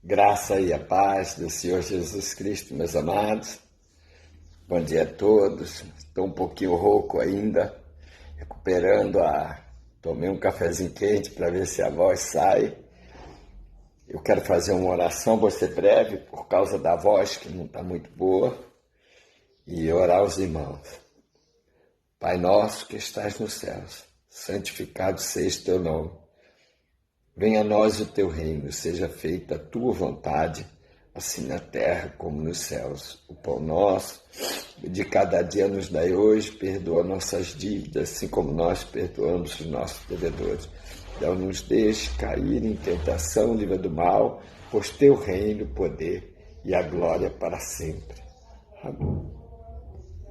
Graça e a paz do Senhor Jesus Cristo, meus amados. Bom dia a todos. Estou um pouquinho rouco ainda, recuperando Tomei um cafezinho quente para ver se a voz sai. Eu quero fazer uma oração, vou ser breve, por causa da voz que não está muito boa, e orar aos irmãos. Pai nosso que estás nos céus, santificado seja o teu nome. Venha a nós o teu reino, seja feita a tua vontade, assim na terra como nos céus. O pão nosso de cada dia nos dai hoje, perdoa nossas dívidas, assim como nós perdoamos os nossos devedores. Não nos deixe cair em tentação, livra do mal, pois teu reino, o poder e a glória para sempre. Amém.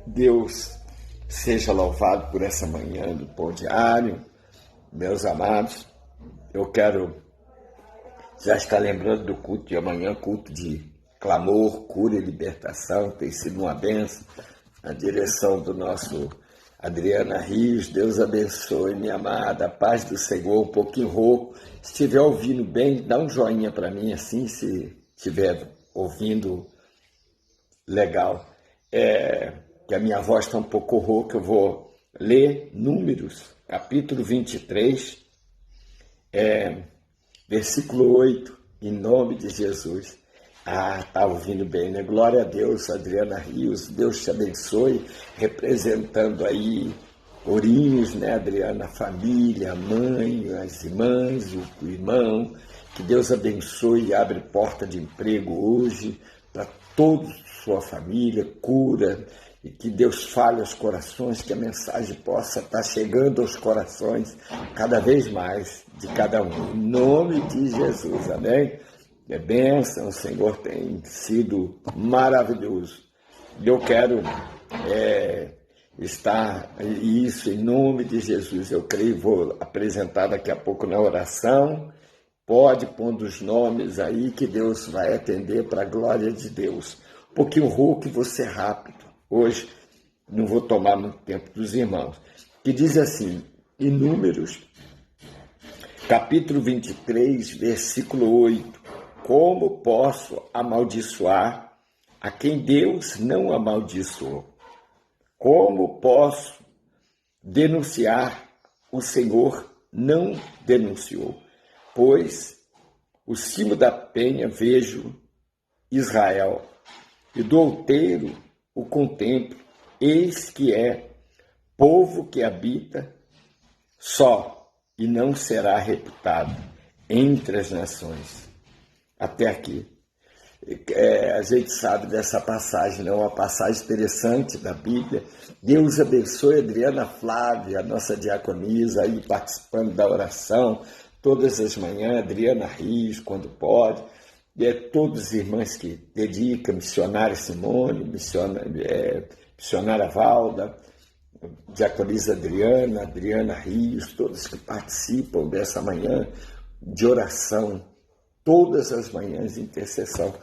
Deus seja louvado por essa manhã do pão diário, meus amados. Eu quero já estar lembrando do culto de amanhã, culto de clamor, cura e libertação, tem sido uma bênção, na direção do nosso Adriana Rios. Deus abençoe, minha amada, a paz do Senhor, um pouquinho rouco. Se estiver ouvindo bem, dá um joinha para mim, assim, se estiver ouvindo legal. Que a minha voz está um pouco rouca, eu vou ler Números, capítulo 23, versículo 8, em nome de Jesus. Tá ouvindo bem, né? Glória a Deus, Adriana Rios, Deus te abençoe, representando aí Ourinhos, né, Adriana, a família, a mãe, as irmãs, o irmão, que Deus abençoe e abre porta de emprego hoje para toda a sua família, cura, e que Deus fale aos corações, que a mensagem possa estar chegando aos corações cada vez mais de cada um. Em nome de Jesus, amém? É bênção, o Senhor tem sido maravilhoso. E eu quero estar isso em nome de Jesus. Eu creio, vou apresentar daqui a pouco na oração. Pode pondo os nomes aí que Deus vai atender para a glória de Deus. Um pouquinho rouco e vou ser rápido. Hoje não vou tomar muito tempo dos irmãos. Que diz assim, em Números, capítulo 23, versículo 8. Como posso amaldiçoar a quem Deus não amaldiçoou? Como posso denunciar o Senhor não denunciou? Pois o cimo da penha vejo Israel, e do outeiro o contemplo, eis que é povo que habita só e não será reputado entre as nações. Até aqui. A gente sabe dessa passagem, é uma passagem interessante da Bíblia. Deus abençoe a Adriana Flávia, a nossa diaconisa, aí participando da oração todas as manhãs, Adriana Rios, quando pode. E todos os irmãos que dedicam, missionária Simone, missionária Valda, diaconisa Adriana Rios, todos que participam dessa manhã de oração, todas as manhãs de intercessão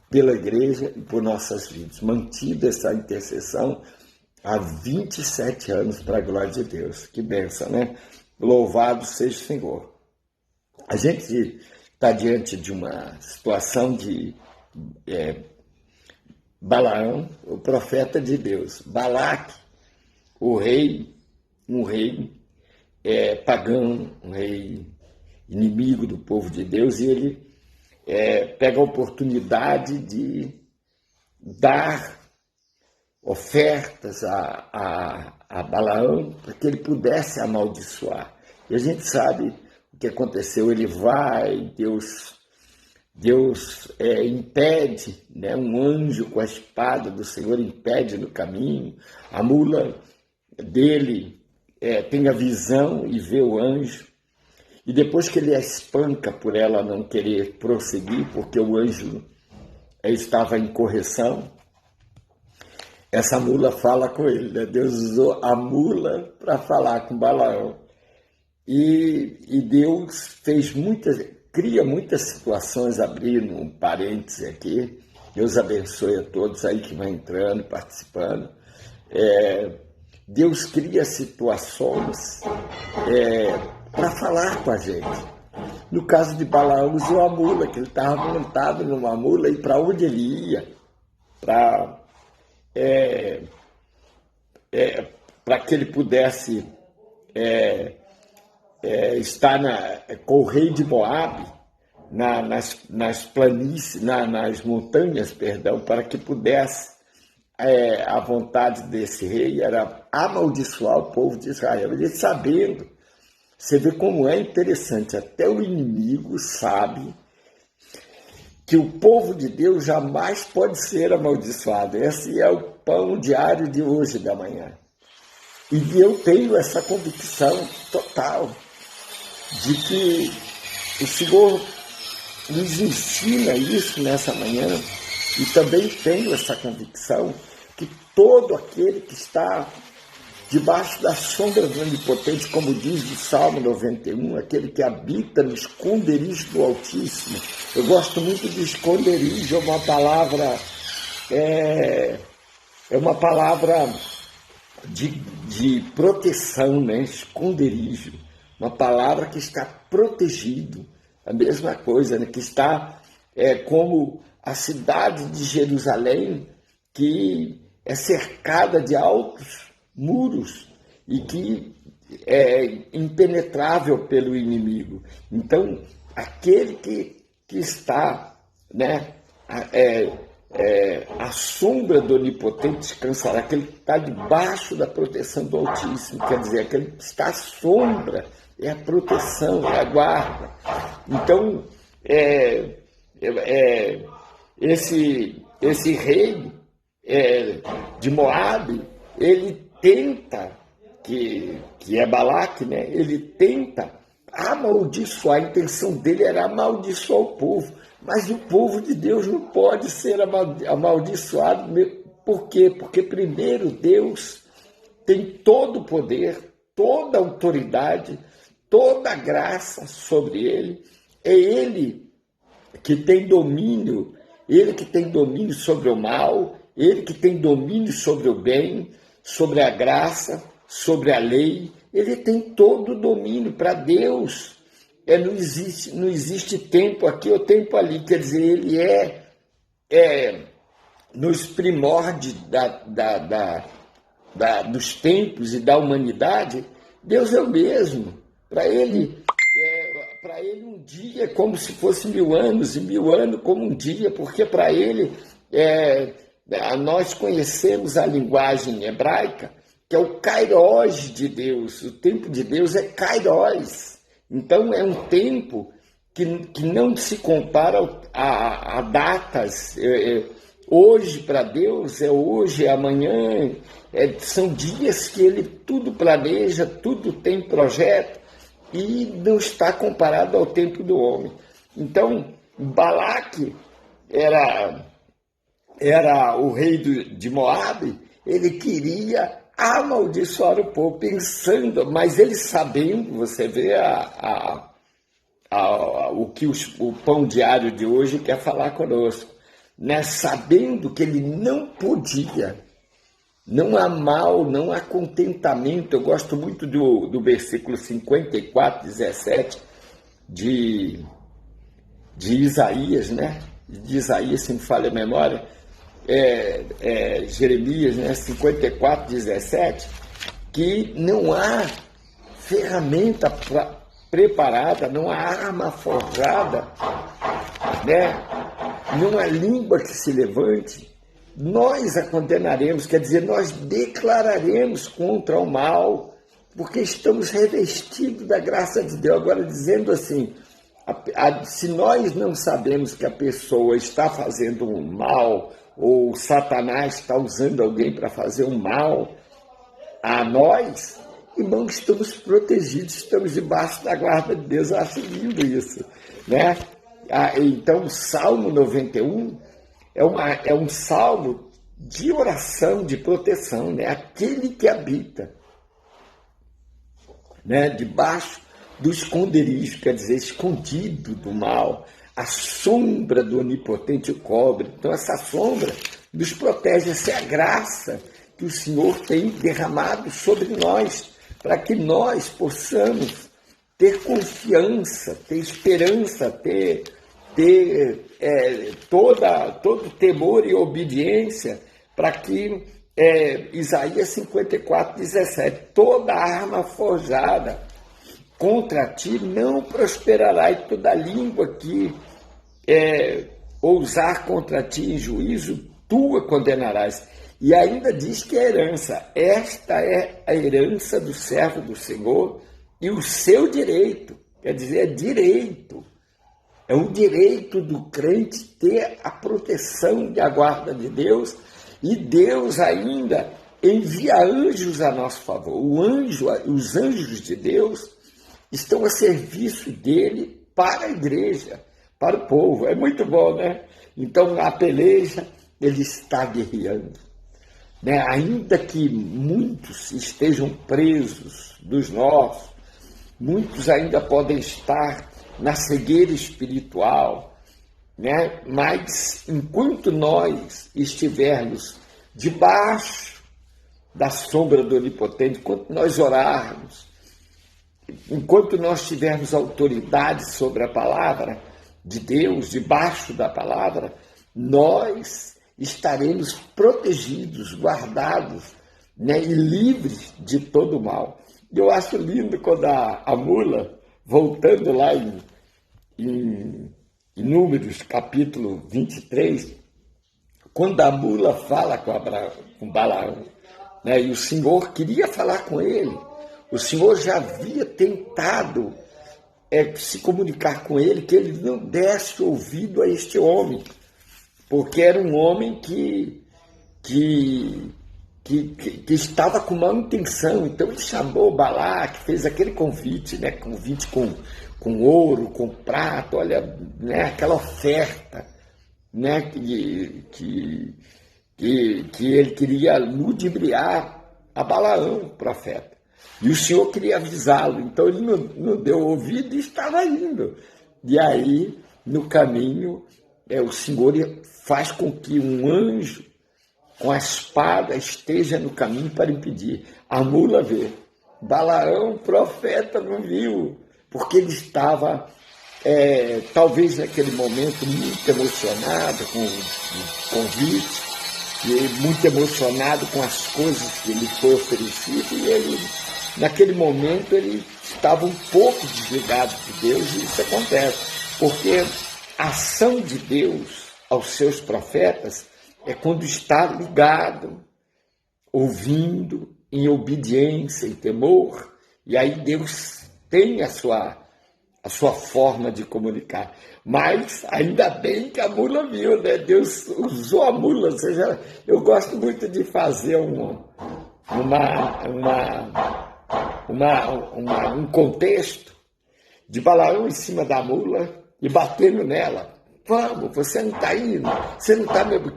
pela igreja e por nossas vidas. Mantida essa intercessão há 27 anos para a glória de Deus. Que bênção, né? Louvado seja o Senhor. A gente está diante de uma situação de Balaão, o profeta de Deus. Balaque, o rei, um rei pagão, um rei inimigo do povo de Deus, e ele pega a oportunidade de dar ofertas a Balaão para que ele pudesse amaldiçoar. E a gente sabe o que aconteceu. Ele vai, Deus impede, né, um anjo com a espada do Senhor impede no caminho. A mula dele tem a visão e vê o anjo. E depois que ele a espanca por ela não querer prosseguir, porque o anjo estava em correção, essa mula fala com ele, né? Deus usou a mula para falar com Balaão. E Deus cria muitas situações, abrindo um parêntese aqui. Deus abençoe a todos aí que vão entrando, participando. Deus cria situações para falar com a gente. No caso de Balaão, usou a mula, que ele estava montado numa mula, e para onde ele ia, para que ele pudesse estar com o rei de Moabe, nas planícies, nas montanhas, perdão, para que pudesse, a vontade desse rei era amaldiçoar o povo de Israel. Ele sabendo, você vê como é interessante, até o inimigo sabe que o povo de Deus jamais pode ser amaldiçoado. Esse é o pão diário de hoje, da manhã. E eu tenho essa convicção total de que o Senhor nos ensina isso nessa manhã, e também tenho essa convicção que todo aquele que está debaixo da sombra do Onipotente, como diz o Salmo 91, aquele que habita no esconderijo do Altíssimo. Eu gosto muito de esconderijo, é uma palavra de proteção, né? Esconderijo, uma palavra que está protegido, a mesma coisa, né? Que está como a cidade de Jerusalém, que é cercada de altos muros e que é impenetrável pelo inimigo. Então, aquele que está, né, a sombra do Onipotente descansará, aquele que está debaixo da proteção do Altíssimo, quer dizer, aquele que está à sombra, é a proteção, é a guarda. Então, esse rei de Moabe, ele tenta, que é Balaque, né? Ele tenta amaldiçoar, a intenção dele era amaldiçoar o povo, mas o povo de Deus não pode ser amaldiçoado. Por quê? Porque primeiro Deus tem todo o poder, toda a autoridade, toda a graça sobre ele. É ele que tem domínio, ele que tem domínio sobre o mal, ele que tem domínio sobre o bem, sobre a graça, sobre a lei. Ele tem todo o domínio. Para Deus, não existe tempo aqui ou tempo ali. Quer dizer, ele nos primórdios dos tempos e da humanidade, Deus é o mesmo. Para ele um dia é como se fosse 1000 anos, e 1000 anos como um dia, porque para ele nós conhecemos a linguagem hebraica, que é o kairós de Deus. O tempo de Deus é kairós. Então é um tempo que não se compara a datas. Hoje para Deus é hoje, é amanhã. São dias que ele tudo planeja, tudo tem projeto, e não está comparado ao tempo do homem. Então, Balaque era o rei de Moabe. Ele queria amaldiçoar o povo, pensando, mas ele sabendo, você vê o que o pão diário de hoje quer falar conosco, né? Sabendo que ele não podia, não há mal, não há contentamento. Eu gosto muito do versículo 54, 17 de Isaías, né? De Isaías, se me falha a memória, Jeremias, né? 54, 17, que não há ferramenta preparada, não há arma forjada, né? Não há língua que se levante, nós a condenaremos, quer dizer, nós declararemos contra o mal, porque estamos revestidos da graça de Deus. Agora, dizendo assim, se nós não sabemos que a pessoa está fazendo um mal, ou Satanás está usando alguém para fazer um mal a nós, irmãos, estamos protegidos, estamos debaixo da guarda de Deus. Eu acho lindo isso, né? Então, o Salmo 91 é um salmo de oração, de proteção, né? Aquele que habita, né, debaixo do esconderijo, quer dizer, escondido do mal, a sombra do Onipotente o cobre. Então, essa sombra nos protege. Essa é a graça que o Senhor tem derramado sobre nós, para que nós possamos ter confiança, ter esperança, ter todo temor e obediência, para que Isaías 54:17, toda arma forjada contra ti não prosperará, e toda língua que ousar contra ti em juízo, tu a condenarás. E ainda diz que a herança, esta é a herança do servo do Senhor e o seu direito, quer dizer, é direito. É um direito do crente ter a proteção e a guarda de Deus, e Deus ainda envia anjos a nosso favor. Os anjos de Deus estão a serviço dele para a igreja, para o povo. É muito bom, né? Então, a peleja, ele está guerreando. Né? Ainda que muitos estejam presos dos nossos, muitos ainda podem estar na cegueira espiritual, né? Mas enquanto nós estivermos debaixo da sombra do Onipotente, enquanto nós orarmos, enquanto nós tivermos autoridade sobre a palavra de Deus, debaixo da palavra, nós estaremos protegidos, guardados, né? E livres de todo mal. Eu acho lindo quando a mula, voltando lá em Números, capítulo 23, quando a mula fala com Balaão, né, e o Senhor queria falar com ele, o Senhor já havia tentado se comunicar com ele, que ele não desse ouvido a este homem, porque era um homem que estava com má intenção. Então ele chamou Balaque, fez aquele convite, né? Convite com ouro, com prata, olha, né? Aquela oferta, né? Que ele queria ludibriar a Balaão, profeta. E o Senhor queria avisá-lo, então ele não deu ouvido e estava indo. E aí, no caminho, o Senhor faz com que um anjo com a espada esteja no caminho para impedir. A mula vê. Balaão, profeta, não viu, porque ele estava, talvez naquele momento, muito emocionado com o convite, e muito emocionado com as coisas que lhe foi oferecido, e ele, naquele momento, ele estava um pouco desligado de Deus, e isso acontece, porque a ação de Deus aos seus profetas é quando está ligado, ouvindo, em obediência e temor, e aí Deus tem a sua forma de comunicar. Mas ainda bem que a mula viu, né? Deus usou a mula. Ou seja, eu gosto muito de fazer um contexto de Balaão em cima da mula e batendo nela. Vamos, você não está indo, você não está mesmo,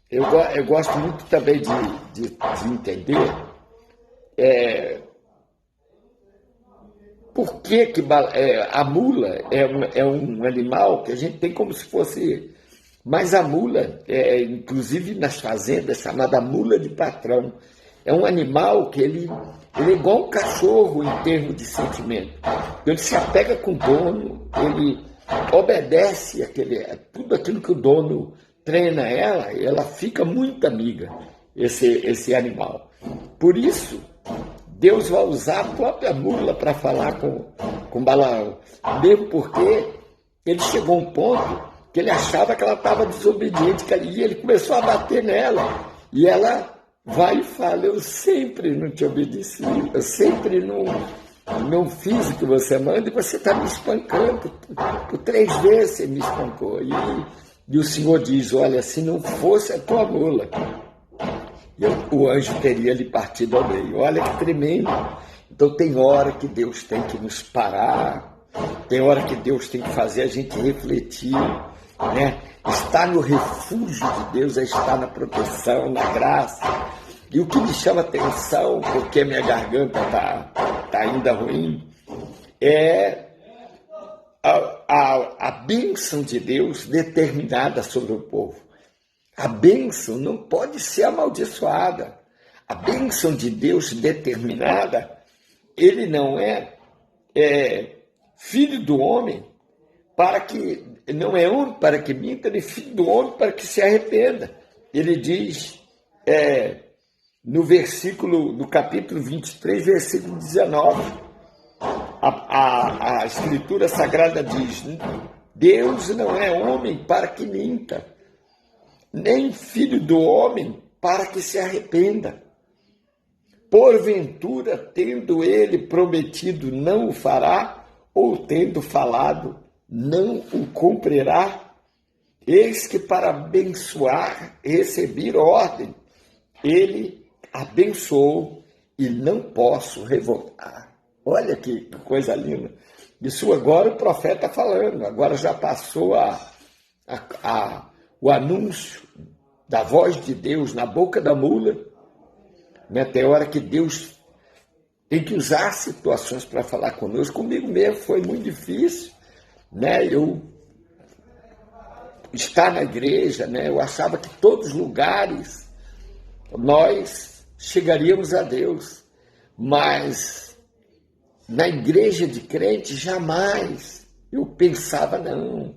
eu gosto muito também de entender por que a mula é um animal que a gente tem como se fosse, mas a mula, inclusive nas fazendas, chamada mula de patrão, é um animal que ele é igual um cachorro em termos de sentimento. Ele se apega com o dono, ele obedece tudo aquilo que o dono treina ela fica muito amiga, esse animal. Por isso, Deus vai usar a própria mula para falar com Balaão, mesmo porque ele chegou a um ponto que ele achava que ela estava desobediente, e ele começou a bater nela, e ela vai e fala: eu sempre não te obedeci, eu sempre não fiz o que você manda, e você está me espancando. Por 3 vezes você me espancou. E o Senhor diz: olha, se não fosse a tua mula, o anjo teria lhe partido ao meio. Olha que tremendo. Então tem hora que Deus tem que nos parar, tem hora que Deus tem que fazer a gente refletir, né? Estar no refúgio de Deus é estar na proteção, na graça. E o que me chama atenção, porque minha garganta está ainda ruim, é a bênção de Deus determinada sobre o povo. A bênção não pode ser amaldiçoada. A bênção de Deus determinada, ele não é filho do homem para que, não é homem para que minta, nem filho do homem para que se arrependa. Ele diz no capítulo 23, versículo 19, a Escritura Sagrada diz: Deus não é homem para que minta, nem filho do homem para que se arrependa. Porventura, tendo ele prometido, não o fará, ou tendo falado, não o cumprirá? Eis que para abençoar recebi ordem. Ele abençoou e não posso revogar. Olha que coisa linda. Isso agora o profeta está falando. Agora já passou o anúncio da voz de Deus na boca da mula. Né? Tem hora que Deus tem que usar situações para falar conosco. Comigo mesmo foi muito difícil. Né? Eu estar na igreja, né? Eu achava que todos os lugares nós chegaríamos a Deus, mas na igreja de crente jamais. Eu pensava, não,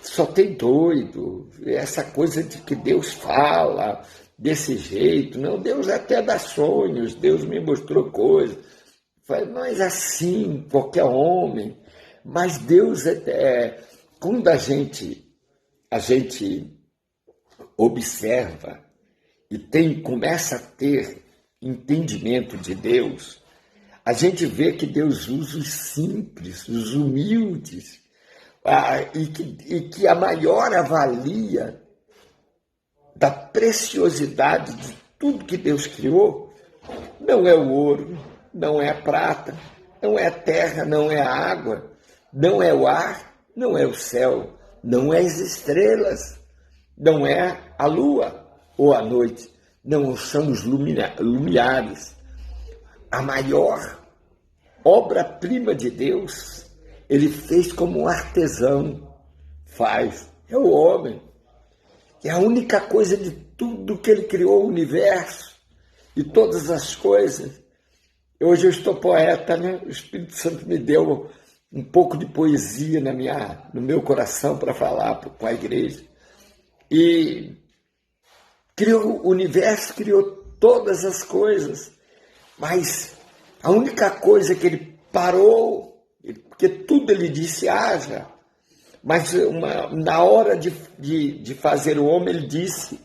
só tem doido, essa coisa de que Deus fala desse jeito. Não, Deus até dá sonhos, Deus me mostrou coisas. Falei, mas assim, qualquer homem. Mas Deus, quando a gente observa e começa a ter entendimento de Deus, a gente vê que Deus usa os simples, os humildes, e que a maior avalia da preciosidade de tudo que Deus criou não é o ouro, não é a prata, não é a terra, não é a água, não é o ar, não é o céu, não é as estrelas, não é a lua ou a noite, não são os luminares. A maior obra-prima de Deus, ele fez como um artesão faz, é o homem. É a única coisa de tudo que ele criou, o universo e todas as coisas. Hoje eu estou poeta, né? O Espírito Santo me deu um pouco de poesia no meu coração para falar com a igreja. E criou o universo, criou todas as coisas, mas a única coisa que ele parou, porque tudo ele disse haja, mas na hora de fazer o homem, ele disse,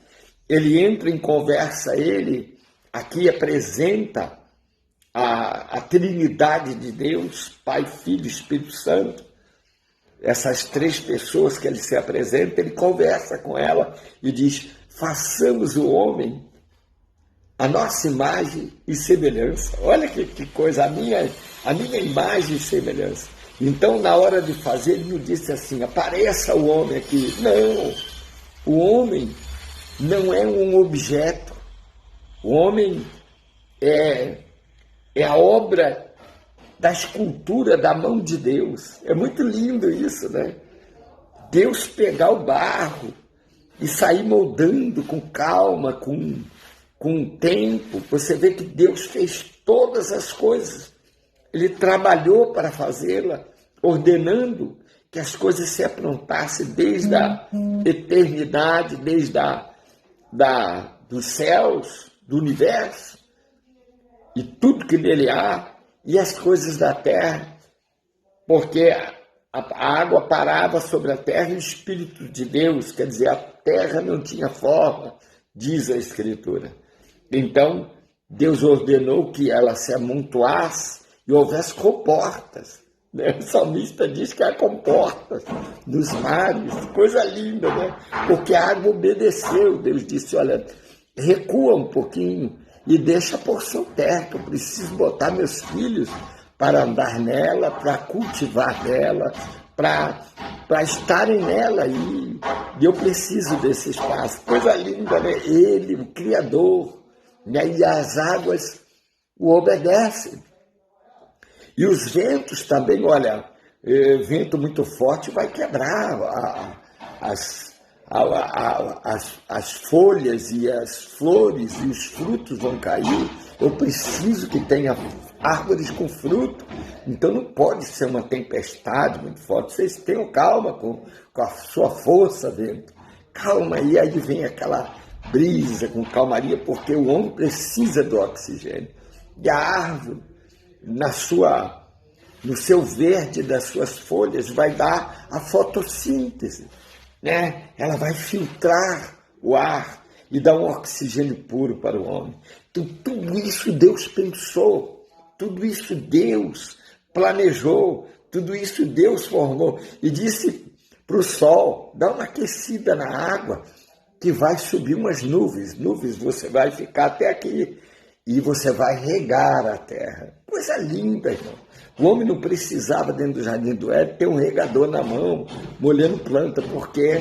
ele entra em conversa, ele aqui apresenta a Trindade de Deus, Pai, Filho e Espírito Santo. Essas três pessoas que ele se apresenta, ele conversa com ela e diz, façamos o homem a nossa imagem e semelhança. Olha que coisa, a minha imagem e semelhança. Então, na hora de fazer, ele não disse assim, apareça o homem aqui. Não, o homem não é um objeto. O homem é a obra da escultura da mão de Deus. É muito lindo isso, né? Deus pegar o barro e sair moldando com calma, com tempo. Você vê que Deus fez todas as coisas. Ele trabalhou para fazê-la, ordenando que as coisas se aprontassem desde a eternidade, desde dos céus, do universo, e tudo que nele há, e as coisas da terra, porque a água parava sobre a terra e o Espírito de Deus, quer dizer, a terra não tinha forma, diz a Escritura. Então, Deus ordenou que ela se amontoasse e houvesse comportas. Né? O salmista diz que há comportas nos mares, coisa linda, né? Porque a água obedeceu. Deus disse, olha, recua um pouquinho e deixa a porção terra, que eu preciso botar meus filhos para andar nela, para cultivar nela, para estarem nela, e eu preciso desse espaço. Coisa linda, né? Ele, o Criador, né? E as águas o obedecem. E os ventos também, olha, vento muito forte vai quebrar as folhas e as flores e os frutos vão cair. Eu preciso que tenha árvores com fruto. Então não pode ser uma tempestade muito forte. Vocês tenham calma com a sua força dentro. Calma, e aí vem aquela brisa com calmaria, porque o homem precisa do oxigênio. E a árvore, no seu verde das suas folhas, vai dar a fotossíntese, né? Ela vai filtrar o ar e dar um oxigênio puro para o homem. Então, tudo isso Deus pensou, tudo isso Deus planejou, tudo isso Deus formou. E disse para o sol, dá uma aquecida na água, que vai subir umas nuvens. Nuvens, você vai ficar até aqui e você vai regar a terra. Coisa linda, irmão. O homem não precisava, dentro do jardim do Éden, ter um regador na mão, molhando planta, porque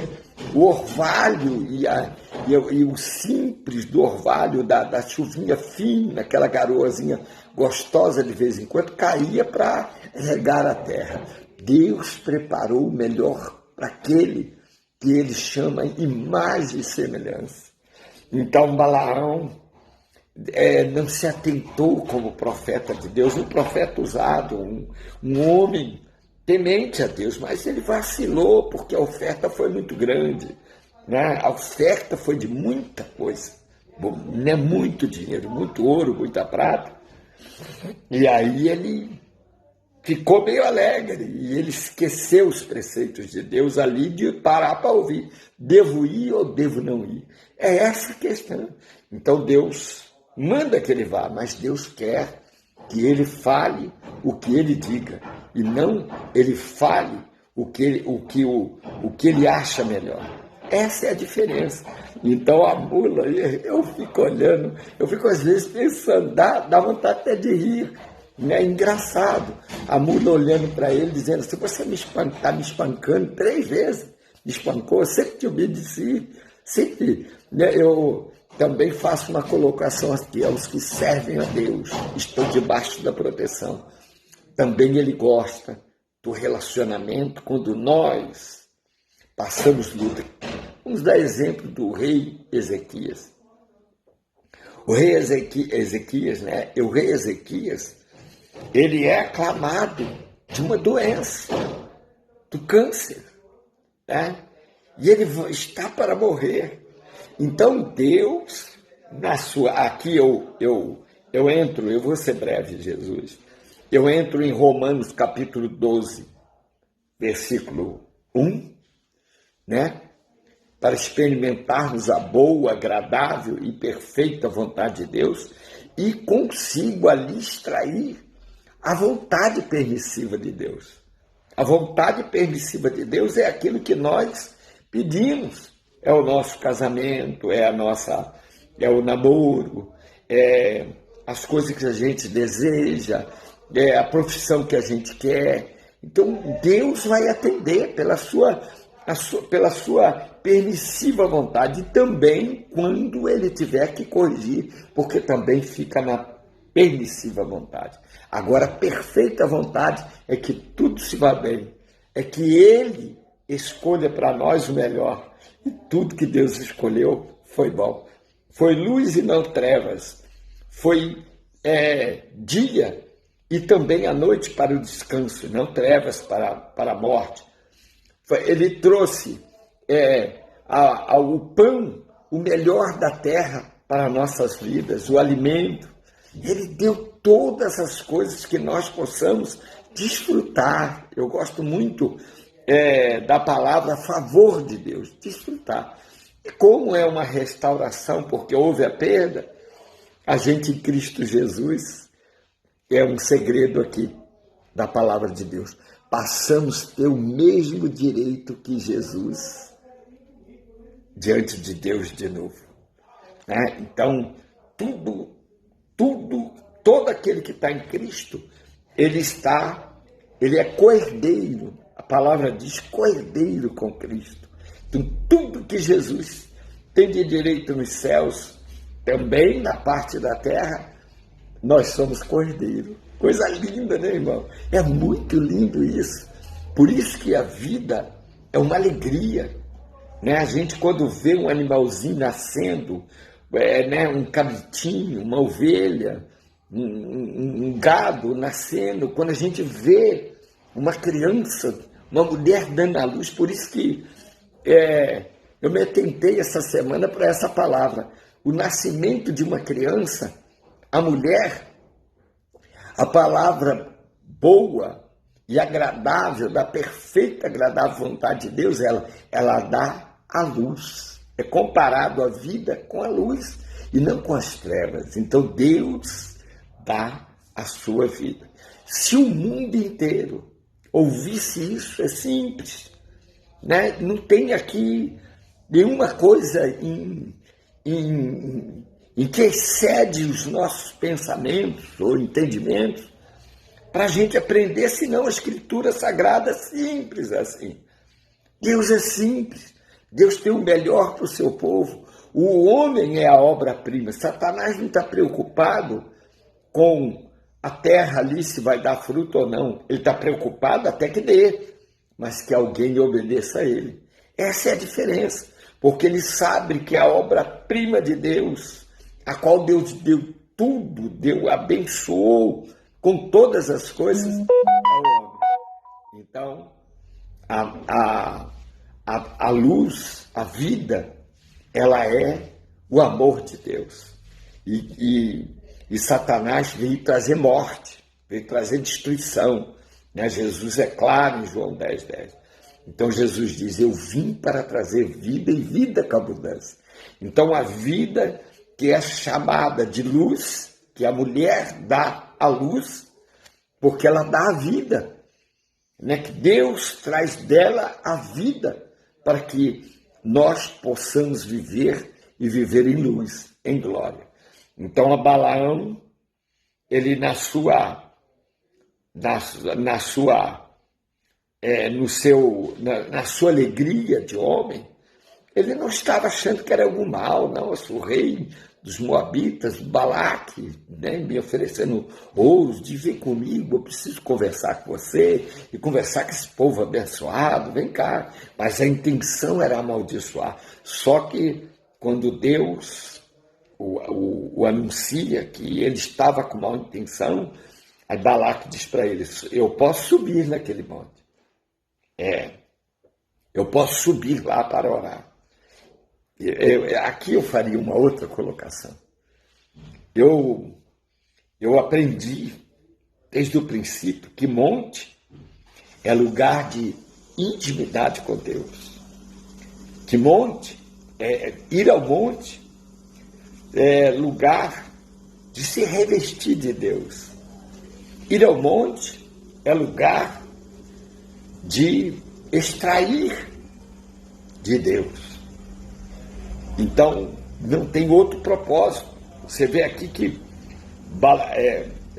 o orvalho e o simples do orvalho, da chuvinha fina, aquela garoazinha gostosa de vez em quando, caía para regar a terra. Deus preparou o melhor para aquele que ele chama imagem e semelhança. Então Balaão não se atentou como profeta de Deus, um profeta usado, um homem temente a Deus, mas ele vacilou porque a oferta foi muito grande, né? A oferta foi de muita coisa, né? Muito dinheiro, muito ouro, muita prata, e aí ele ficou meio alegre e ele esqueceu os preceitos de Deus ali de parar para ouvir. Devo ir ou devo não ir? É essa a questão. Então Deus manda que ele vá, mas Deus quer que ele fale o que ele diga e não ele fale o que ele acha melhor. Essa é a diferença. Então a mula, eu fico olhando, eu fico às vezes pensando, dá vontade até de rir. É engraçado, a mula olhando para ele, dizendo, se você está me espancando 3 vezes, me espancou, sempre te obedeci, sempre, né? Eu também faço uma colocação aqui, aos que servem a Deus, estão debaixo da proteção. Também ele gosta do relacionamento quando nós passamos luta. Vamos dar exemplo do rei Ezequias. O rei Ezequias, né? O rei Ezequias, ele é aclamado de uma doença, do câncer, né? E ele está para morrer. Então Deus, aqui eu entro, eu vou ser breve, Jesus, eu entro em Romanos capítulo 12, versículo 1, né? Para experimentarmos a boa, agradável e perfeita vontade de Deus, e consigo ali extrair a vontade permissiva de Deus. A vontade permissiva de Deus é aquilo que nós pedimos. É o nosso casamento, é o namoro, é as coisas que a gente deseja, é a profissão que a gente quer. Então Deus vai atender pela sua permissiva vontade, e também quando ele tiver que corrigir, porque também fica na permissiva vontade. Agora, a perfeita vontade é que tudo se vá bem, é que ele escolha para nós o melhor, e tudo que Deus escolheu foi bom. Foi luz e não trevas, foi dia e também a noite para o descanso, não trevas para a morte. Ele trouxe o pão, o melhor da terra para nossas vidas, o alimento. Ele deu todas as coisas que nós possamos desfrutar. Eu gosto muito da palavra a favor de Deus, desfrutar. E como é uma restauração, porque houve a perda, a gente em Cristo Jesus, é um segredo aqui da palavra de Deus. Passamos a ter o mesmo direito que Jesus diante de Deus de novo, né? Então, todo aquele que está em Cristo, ele é coerdeiro. A palavra diz coerdeiro com Cristo. Então, tudo que Jesus tem de direito nos céus, também na parte da terra, nós somos coerdeiro. Coisa linda, né, irmão? É muito lindo isso. Por isso que a vida é uma alegria, né? A gente, quando vê um animalzinho nascendo, né, um cabritinho, uma ovelha, um gado nascendo, quando a gente vê uma criança, uma mulher dando à luz. Por isso que eu me atentei essa semana para essa palavra. O nascimento de uma criança, a mulher, a palavra boa e agradável, da perfeita, agradável vontade de Deus, ela dá a luz. É comparado a vida com a luz e não com as trevas. Então Deus dá a sua vida. Se o mundo inteiro ouvisse isso, é simples, né? Não tem aqui nenhuma coisa em que excede os nossos pensamentos ou entendimentos para a gente aprender, senão a Escritura Sagrada é simples assim. Deus é simples. Deus tem o melhor para o seu povo. O homem é a obra-prima. Satanás não está preocupado com a terra ali, se vai dar fruto ou não. Ele está preocupado até que dê, mas que alguém obedeça a ele. Essa é a diferença, porque ele sabe que a obra-prima de Deus, a qual Deus deu tudo, abençoou com todas as coisas ao homem. Então, a luz, a vida, ela é o amor de Deus. E Satanás veio trazer morte, veio trazer destruição. Né? Jesus é claro em João 10:10. Então Jesus diz, eu vim para trazer vida e vida com abundância. Então a vida que é chamada de luz, que a mulher dá a luz, porque ela dá a vida. Né? Que Deus traz dela a vida para que nós possamos viver e viver em luz, em glória. Então, a Balaão, ele na sua alegria de homem, ele não estava achando que era algum mal, não. Eu sou o rei dos Moabitas, Balaque, né, me oferecendo ouros, de vem comigo, eu preciso conversar com você e conversar com esse povo abençoado, vem cá. Mas a intenção era amaldiçoar. Só que quando Deus o anuncia que ele estava com má intenção, aí Balaque diz para ele, eu posso subir naquele monte. Eu posso subir lá para orar. Aqui eu faria uma outra colocação. Eu aprendi desde o princípio que monte é lugar de intimidade com Deus. Que monte, ir ao monte é lugar de se revestir de Deus. Ir ao monte é lugar de extrair de Deus. Então, não tem outro propósito. Você vê aqui que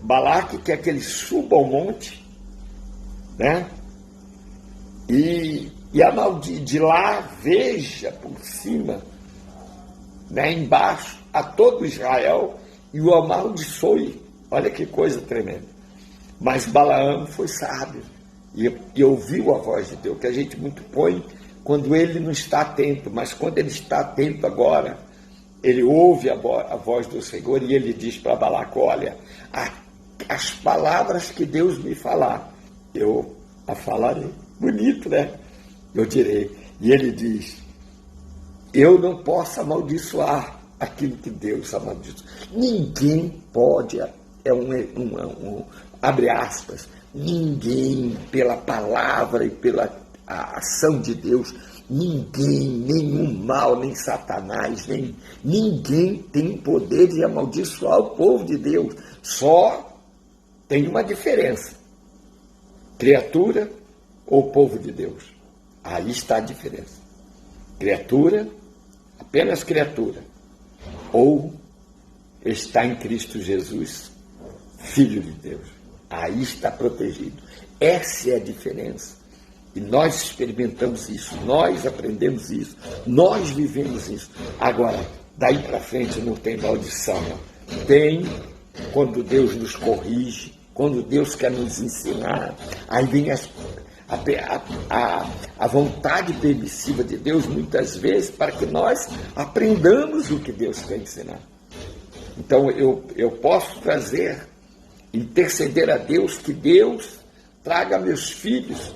Balaque quer que ele suba ao monte, né? E de lá veja por cima, né, embaixo, a todo Israel e o amaldiçoe. Olha que coisa tremenda. Mas Balaão foi sábio e ouviu a voz de Deus, que a gente muito põe quando ele não está atento, mas quando ele está atento agora, ele ouve a voz do Senhor e ele diz para Balaque, olha, as palavras que Deus me falar, eu a falarei. Bonito, né? Eu direi. E ele diz, eu não posso amaldiçoar aquilo que Deus amaldiçoou. Ninguém pode, abre aspas, ninguém, pela palavra e pela ação de Deus, ninguém, nenhum mal, nem Satanás, ninguém tem poder de amaldiçoar o povo de Deus. Só tem uma diferença: criatura ou povo de Deus. Aí está a diferença. Criatura, apenas criatura, ou está em Cristo Jesus, Filho de Deus. Aí está protegido. Essa é a diferença. E nós experimentamos isso, nós aprendemos isso, nós vivemos isso. Agora, daí para frente não tem maldição. Tem quando Deus nos corrige, quando Deus quer nos ensinar. Aí vem a vontade permissiva de Deus, muitas vezes, para que nós aprendamos o que Deus quer ensinar. Então eu posso interceder a Deus, que Deus traga a meus filhos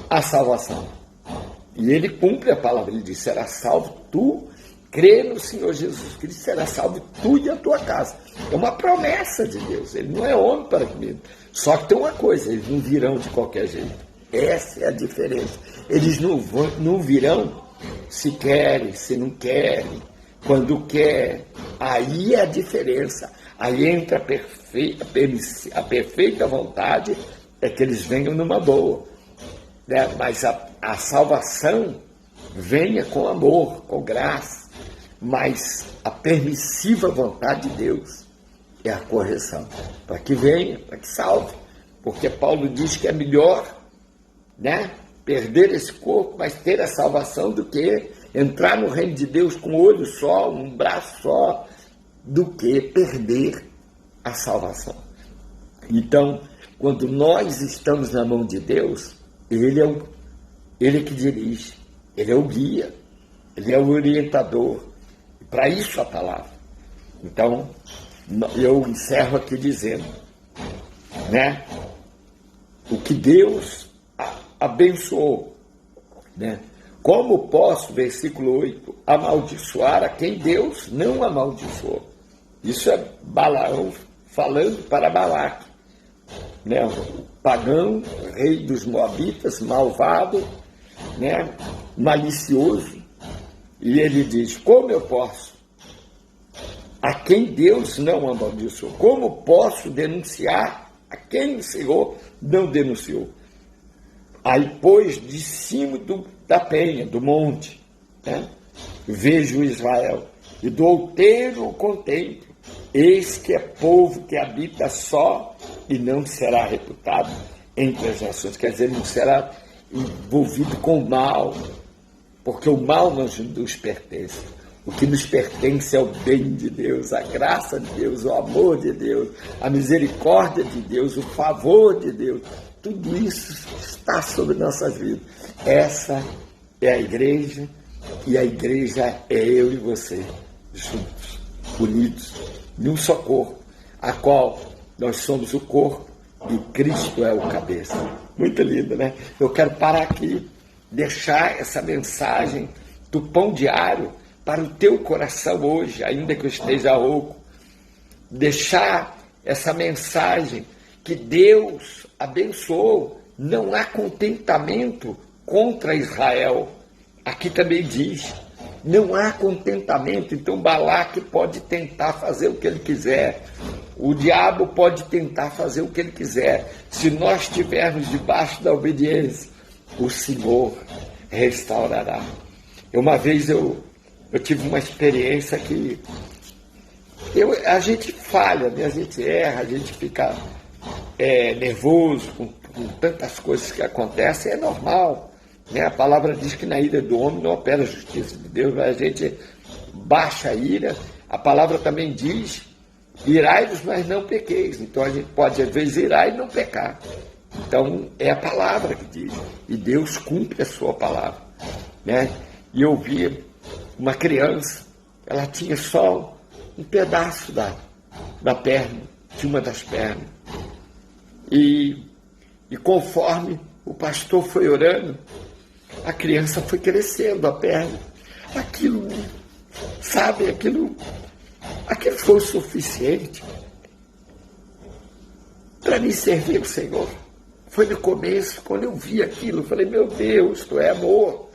a salvação. E ele cumpre a palavra, ele diz: será salvo tu, crê no Senhor Jesus Cristo, será salvo tu e a tua casa. É uma promessa de Deus, ele não é homem para comigo. Só que tem uma coisa, eles não virão de qualquer jeito. Essa é a diferença. Eles não virão se querem, se não querem, quando quer. Aí é a diferença. Aí entra a perfeita vontade, é que eles venham numa boa. Né? Mas a salvação venha com amor, com graça. Mas a permissiva vontade de Deus é a correção. Para que venha, para que salve. Porque Paulo diz que é melhor, né, perder esse corpo, mas ter a salvação, do que entrar no reino de Deus com um olho só, um braço só, do que perder a salvação. Então, quando nós estamos na mão de Deus, Ele é que dirige, Ele é o guia, Ele é o orientador. Para isso a palavra. Então, eu encerro aqui dizendo, né, o que Deus abençoou, né? Como posso, versículo 8, amaldiçoar a quem Deus não amaldiçoou? Isso é Balaão falando para Balaque, né? O pagão, rei dos Moabitas, malvado, né? Malicioso. E ele diz: como eu posso? A quem Deus não amaldiçoou? Como posso denunciar a quem o Senhor não denunciou? Aí, pois, de cima da penha, do monte, né, vejo Israel, e do outeiro o contemplo. Eis que é povo que habita só e não será reputado entre as nações. Quer dizer, não será envolvido com o mal, porque o mal não nos pertence. O que nos pertence é o bem de Deus, a graça de Deus, o amor de Deus, a misericórdia de Deus, o favor de Deus. Tudo isso está sobre nossas vidas. Essa é a igreja, e a igreja é eu e você, juntos, unidos, num só corpo, a qual nós somos o corpo e Cristo é o cabeça. Muito lindo, né? Eu quero parar aqui, deixar essa mensagem do pão diário para o teu coração hoje, ainda que eu esteja rouco. Deixar essa mensagem que Deus abençoou. Não há contentamento contra Israel. Aqui também diz, não há contentamento. Então Balaque pode tentar fazer o que ele quiser. O diabo pode tentar fazer o que ele quiser. Se nós estivermos debaixo da obediência, o Senhor restaurará. Uma vez eu tive uma experiência que a gente falha, né? A gente erra, a gente fica nervoso com tantas coisas que acontecem, é normal, né? A palavra diz que na ira do homem não opera a justiça de Deus, mas a gente baixa a ira. A palavra também diz: irai-vos, mas não pequeis. Então a gente pode às vezes irar e não pecar. Então é a palavra que diz, e Deus cumpre a sua palavra, né? E eu vi uma criança, ela tinha só um pedaço da perna, de uma das pernas. E conforme o pastor foi orando, a criança foi crescendo a perna. Aquilo foi o suficiente para me servir o Senhor. Foi no começo, quando eu vi aquilo, eu falei: meu Deus, tu é amor,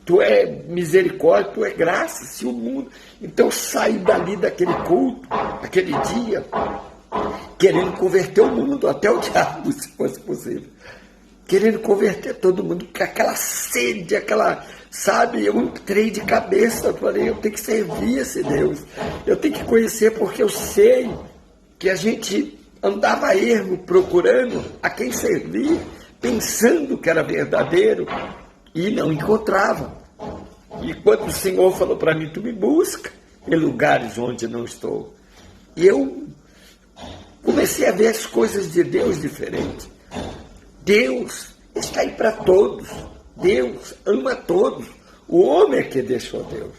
tu é misericórdia, tu é graça. Se o mundo... Então eu saí dali daquele culto, aquele dia, querendo converter o mundo, até o diabo, se fosse possível. Querendo converter todo mundo, com aquela sede, eu entrei de cabeça, eu falei: eu tenho que servir esse Deus, eu tenho que conhecer, porque eu sei que a gente andava ermo, procurando a quem servir, pensando que era verdadeiro, e não encontrava. E quando o Senhor falou para mim: tu me busca em lugares onde não estou, e eu comecei a ver as coisas de Deus diferente. Deus está aí para todos. Deus ama todos. O homem é que deixou Deus.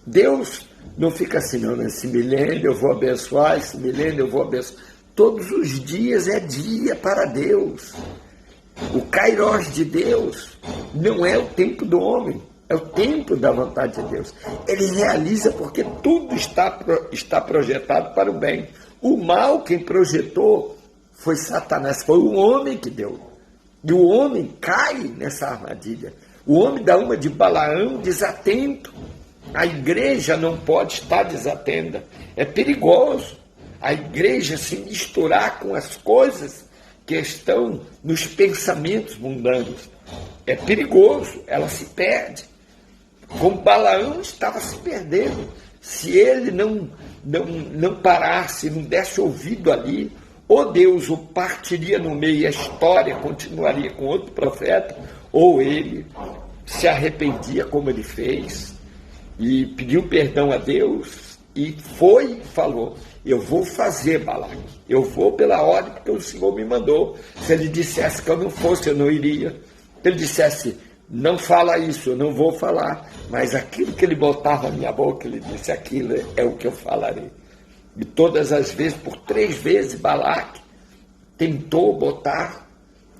Deus não fica assim, não, nesse milênio eu vou abençoar, esse milênio eu vou abençoar. Todos os dias é dia para Deus. O Kairos de Deus não é o tempo do homem, é o tempo da vontade de Deus. Ele realiza porque tudo está projetado para o bem. O mal, quem projetou, foi Satanás, foi o homem que deu. E o homem cai nessa armadilha. O homem dá uma de Balaão desatento. A igreja não pode estar desatenta. É perigoso a igreja se misturar com as coisas que estão nos pensamentos mundanos. É perigoso, ela se perde. Como Balaão estava se perdendo. Se ele não parasse, não desse ouvido ali, ou Deus o partiria no meio e a história continuaria com outro profeta, ou ele se arrependia como ele fez, e pediu perdão a Deus, e foi e falou, eu vou fazer, Balaão, eu vou pela ordem que o Senhor me mandou. Se ele dissesse que eu não fosse, eu não iria. Se ele dissesse, não fala isso, eu não vou falar, mas aquilo que ele botava na minha boca, ele disse, aquilo é o que eu falarei. E todas as vezes, por 3 vezes, Balaque tentou botar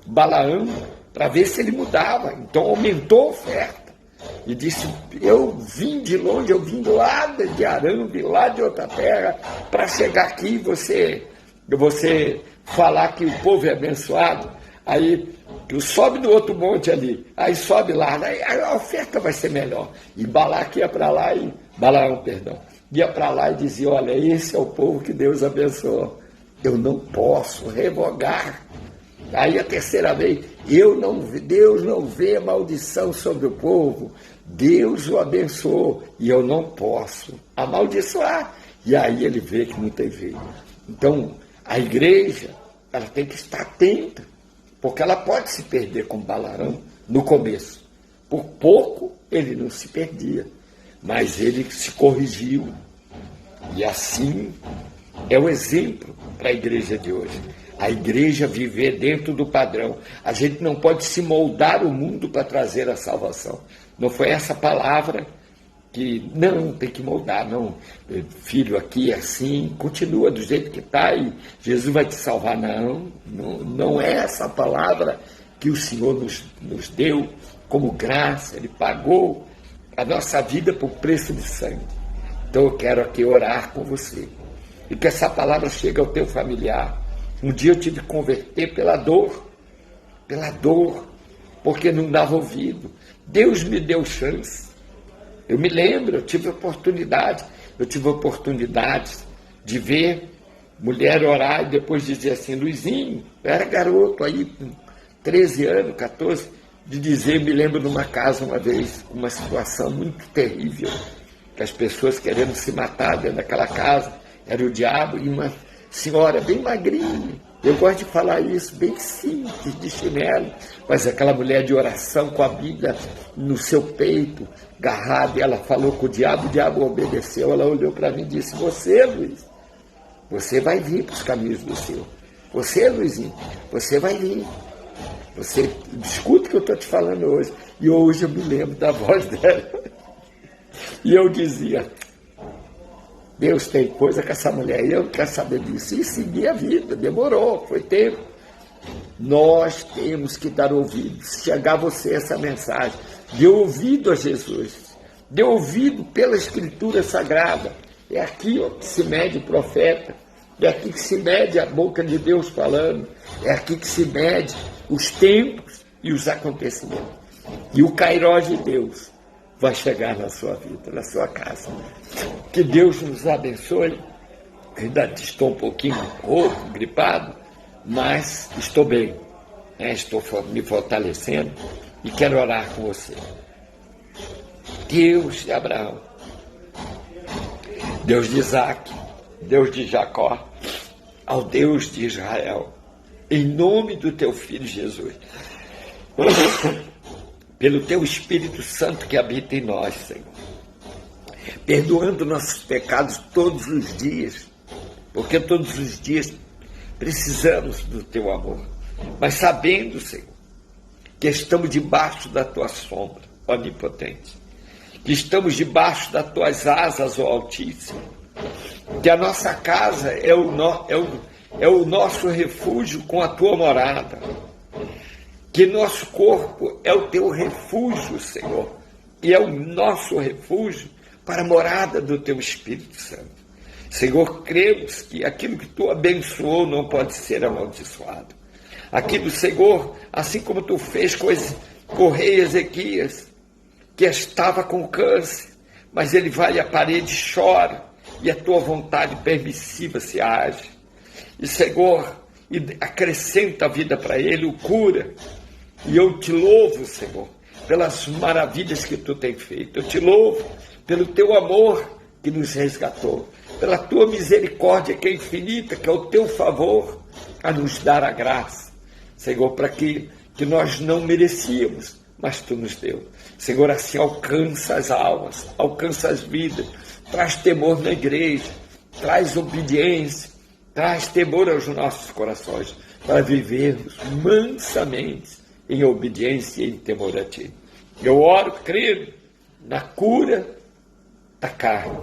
Balaão para ver se ele mudava. Então aumentou a oferta. E disse, eu vim de longe, eu vim lá de Arã, vim lá de outra terra, para chegar aqui e você falar que o povo é abençoado. Aí sobe no outro monte ali, aí sobe lá, aí a oferta vai ser melhor. E Balaque ia para lá, Balaão, perdão, ia para lá e dizia, olha, esse é o povo que Deus abençoou. Eu não posso revogar. Aí a terceira vez, Deus não vê maldição sobre o povo, Deus o abençoou, e eu não posso amaldiçoar. E aí ele vê que não tem jeito. Então, a igreja, ela tem que estar atenta, porque ela pode se perder com Balaão no começo. Por pouco ele não se perdia, mas ele se corrigiu. E assim é o exemplo para a igreja de hoje. A igreja viver dentro do padrão. A gente não pode se moldar o mundo para trazer a salvação. Não foi essa palavra que, não, tem que moldar, não. Filho, aqui é assim, continua do jeito que está e Jesus vai te salvar. Não é essa palavra que o Senhor nos deu como graça. Ele pagou a nossa vida por preço de sangue. Então eu quero aqui orar com você. E que essa palavra chegue ao teu familiar. Um dia eu tive que converter pela dor, porque não dava ouvido. Deus me deu chance. Eu me lembro, eu tive oportunidade de ver mulher orar e depois dizer assim, Luizinho, eu era garoto aí, com 13 anos, 14, de dizer, me lembro numa casa uma vez, uma situação muito terrível, que as pessoas querendo se matar dentro daquela casa, era o diabo e uma senhora bem magrinha. Eu gosto de falar isso, bem simples, de chinelo, mas aquela mulher de oração com a Bíblia no seu peito, agarrada, e ela falou com o diabo obedeceu, ela olhou para mim e disse, você, Luiz, você vai vir para os caminhos do Senhor. Você, Luizinho, você vai vir. Você escuta o que eu estou te falando hoje. E hoje eu me lembro da voz dela. E eu dizia, Deus tem coisa com essa mulher, e eu não quero saber disso. E segui a vida, demorou, foi tempo. Nós temos que dar ouvido, se chegar a você essa mensagem, dê ouvido a Jesus, dê ouvido pela Escritura Sagrada. É aqui ó, que se mede o profeta, é aqui que se mede a boca de Deus falando, é aqui que se mede os tempos e os acontecimentos. E o Kairos de Deus vai chegar na sua vida, na sua casa. Que Deus nos abençoe. Ainda estou um pouquinho rouco, gripado, mas estou bem. Estou me fortalecendo e quero orar com você. Deus de Abraão, Deus de Isaac, Deus de Jacó, ao Deus de Israel, em nome do teu Filho Jesus, pelo teu Espírito Santo que habita em nós, Senhor, perdoando nossos pecados todos os dias, porque todos os dias precisamos do teu amor, mas sabendo, Senhor, que estamos debaixo da tua sombra onipotente, que estamos debaixo das tuas asas, ó Altíssimo, que a nossa casa é o nosso refúgio com a tua morada, que nosso corpo é o teu refúgio, Senhor, e é o nosso refúgio para a morada do teu Espírito Santo. Senhor, cremos que aquilo que tu abençoou não pode ser amaldiçoado. Aquilo, Senhor, assim como tu fez com o rei Ezequias, que estava com câncer, mas ele vai à parede e chora, e a tua vontade permissiva se age. E, Senhor, acrescenta a vida para ele, o cura. E eu te louvo, Senhor, pelas maravilhas que tu tens feito. Eu te louvo pelo teu amor que nos resgatou, pela tua misericórdia que é infinita, que é o teu favor a nos dar a graça, Senhor, para que nós não merecíamos, mas tu nos deu. Senhor, assim alcança as almas, alcança as vidas, traz temor na igreja, traz obediência, traz temor aos nossos corações, para vivermos mansamente em obediência e em temor a ti. Eu oro, creio, na cura da carne,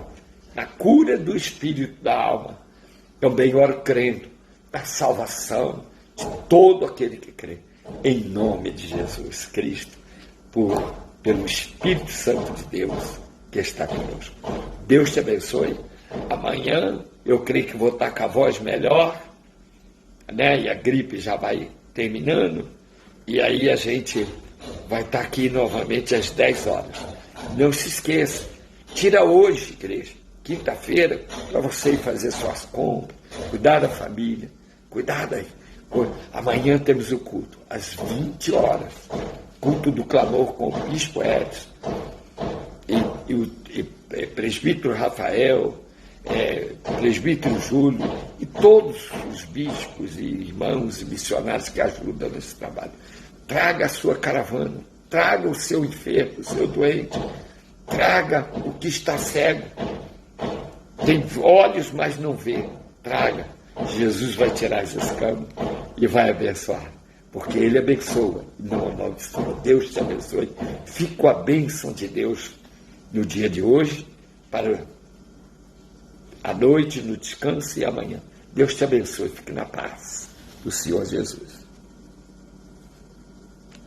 na cura do espírito, da alma. Também oro crendo na salvação de todo aquele que crê, em nome de Jesus Cristo, pelo Espírito Santo de Deus que está conosco. Deus te abençoe. Amanhã eu creio que vou estar com a voz melhor, né? E a gripe já vai terminando, e aí a gente vai estar aqui novamente às 10 horas. Não se esqueça, tira hoje, igreja, quinta-feira, para você ir fazer suas compras, cuidar da família, cuidar daí. Amanhã temos o culto, às 20 horas, culto do clamor com o Bispo Edson, e presbítero Rafael, presbítero Júlio, e todos os bispos e irmãos e missionários que ajudam nesse trabalho. Traga a sua caravana, traga o seu enfermo, o seu doente, traga o que está cego, tem olhos, mas não vê, traga. Jesus vai tirar as escamas e vai abençoar, porque Ele abençoa e não amaldiçoa. Deus te abençoe. Fique com a bênção de Deus no dia de hoje, para a noite, no descanso e amanhã. Deus te abençoe. Fique na paz do Senhor Jesus.